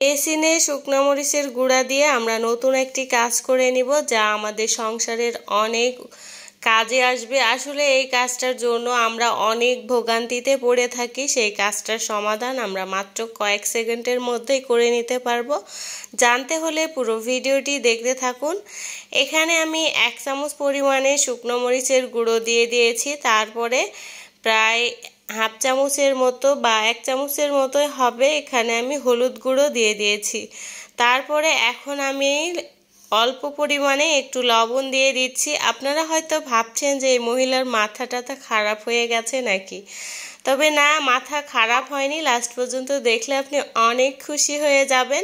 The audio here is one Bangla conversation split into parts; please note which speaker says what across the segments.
Speaker 1: বেসিনে শুকনো মরিচের গুঁড়া দিয়ে আমরা নতুন একটি কাজ করে নিব, যা আমাদের সংসারের অনেক কাজে আসবে। আসলে এই কাজটার জন্য আমরা অনেক ভোগান্তিতে পড়ে থাকি। সেই কাজটার সমাধান আমরা মাত্র কয়েক সেকেন্ডের মধ্যেই করে নিতে পারবো। জানতে হলে পুরো ভিডিওটি দেখতে থাকুন। এখানে আমি 1 চামচ পরিমাণে শুকনো মরিচের গুঁড়ো দিয়ে দিয়েছি। তারপরে প্রায় হাফ চামচের মতো বা 1 চামচের মতোই হবে এখানে আমি হলুদ গুঁড়ো দিয়ে দিয়েছি। তারপরে এখন আমি অল্প পরিমাণে একটু লবণ দিয়ে দিচ্ছি। আপনারা হয়তো ভাবছেন যে এই মহিলার মাথাটা খারাপ হয়ে গেছে নাকি, তবে না, মাথা খারাপ হয়নি। লাস্ট পর্যন্ত দেখলে আপনি অনেক খুশি হয়ে যাবেন।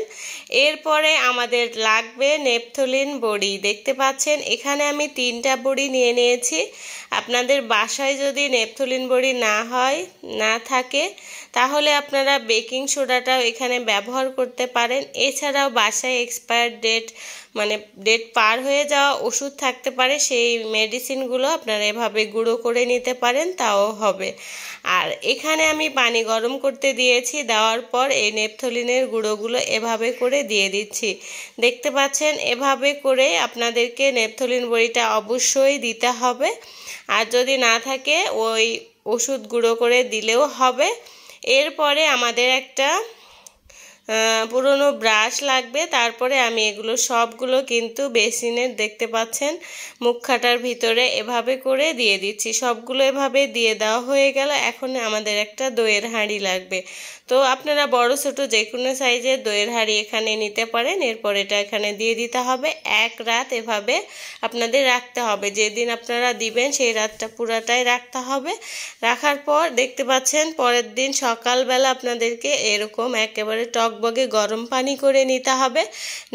Speaker 1: এরপরে আমাদের লাগবে নেপথলিন বড়ি। দেখতে পাচ্ছেন এখানে আমি 3টা বড়ি নিয়ে নিয়েছি। আপনাদের বাসায় যদি নেপথলিন বড়ি না থাকে তাহলে আপনারা বেকিং সোডাটাও এখানে ব্যবহার করতে পারেন। এছাড়াও বাসায় এক্সপায়ার ডেট ডেট পার হয়ে যাওয়া ওষুধ থাকতে পারে, সেই মেডিসিনগুলো আপনারা এভাবে গুঁড়ো করে নিতে পারেন, তাও হবে। আর এখানে আমি পানি গরম করতে দিয়েছি। দেওয়ার পর এই নেপথলিনের গুঁড়োগুলো এভাবে করে দিয়ে দিচ্ছি। দেখতে পাচ্ছেন এভাবে করে আপনাদেরকে নেপথলিন বড়িটা অবশ্যই দিতে হবে। আর যদি না থাকে ওই ওষুধ গুঁড়ো করে দিলেও হবে। এরপরে আমাদের একটা পুরনো ব্রাশ লাগবে। তারপরে আমি এগুলো সবগুলো কিন্তু বেসিনের দেখতে পাচ্ছেন মুখখাটার ভিতরে এভাবে করে দিয়ে দিচ্ছি। সবগুলো এভাবে দিয়ে দেওয়া হয়ে গেল। এখন আমাদের একটা দইয়ের হাঁড়ি লাগবে। তো আপনারা বড় ছোট যে কোনো সাইজের দইয়ের হাঁড়ি এখানে নিতে পারেন। এরপর এটা এখানে দিয়ে দিতে হবে। 1 রাত এভাবে আপনাদের রাখতে হবে। যেদিন আপনারা দিবেন সেই রাতটা পুরাটাই রাখতে হবে। রাখার পর দেখতে পাচ্ছেন পরের দিন সকালবেলা আপনাদেরকে এরকম একেবারে টকবগে গরম পানি করে নিতে হবে।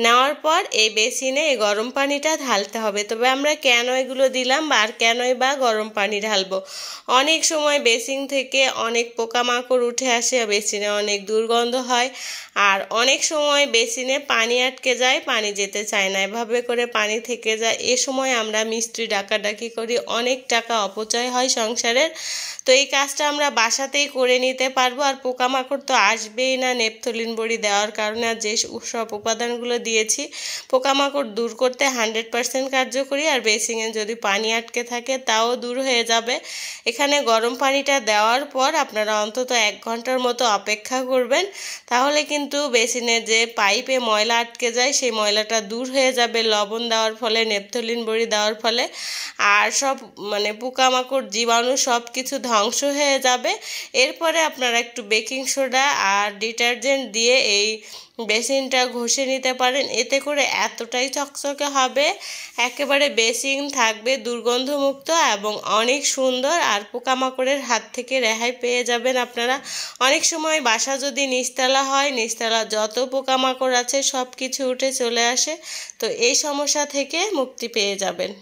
Speaker 1: নেওয়ার পর এই বেসিনে এই গরম পানিটা ঢালতে হবে। তবে আমরা কেন এগুলো দিলাম আর কেনই বা গরম পানি ঢালবো? অনেক সময় বেসিন থেকে অনেক পোকামাকড় উঠে আসে, বেসিনে অনেক দুর্গন্ধ হয়, আর অনেক সময় বেসিনে পানি আটকে যায়, পানি যেতে চায় না, এভাবে করে পানি থেকে যায়। এ সময় আমরা মিস্ত্রি ডাকাডাকি করি, অনেক টাকা অপচয় হয় সংসারের। তো এই কাজটা আমরা বাসাতেই করে নিতে পারবো। আর পোকামাকড় তো আসবেই না নেপথলিন বড়ি দেওয়ার কারণে। আর যে সব উপাদানগুলো দিয়েছি পোকামাকড় দূর করতে 100% কার্যকরী। আর বেসিনে যদি পানি আটকে থাকে তাও দূর হয়ে যাবে। এখানে গরম পানিটা দেওয়ার পর আপনারা অন্তত 1 ঘন্টার মতো অপেক্ষা করবেন। তাহলে কিন্তু বেসিনের যে পাইপে ময়লা আটকে যায় সেই ময়লাটা দূর হয়ে যাবে লবণ দেওয়ার ফলে, নেপথলিন বড়ি দেওয়ার ফলে। আর সব পোকামাকড় জীবাণু সব কিছু ধ্বংস হয়ে যাবে। এরপরে আপনারা একটু বেকিং সোডা আর ডিটারজেন্ট দিয়ে এই বেসিনটা ঘষে নিতে পারেন। এতে করে এতটাই চকচকে হবে, একেবারে বেসিন থাকবে দুর্গন্ধমুক্ত এবং অনেক সুন্দর। আর পোকামাকড়ের হাত থেকে রেহাই পেয়ে যাবেন আপনারা। অনেক সময় বাসা যদি নিচতলা হয়, নিচতলা যত পোকামাকড় আছে সব কিছু উঠে চলে আসে। তো এই সমস্যা থেকে মুক্তি পেয়ে যাবেন।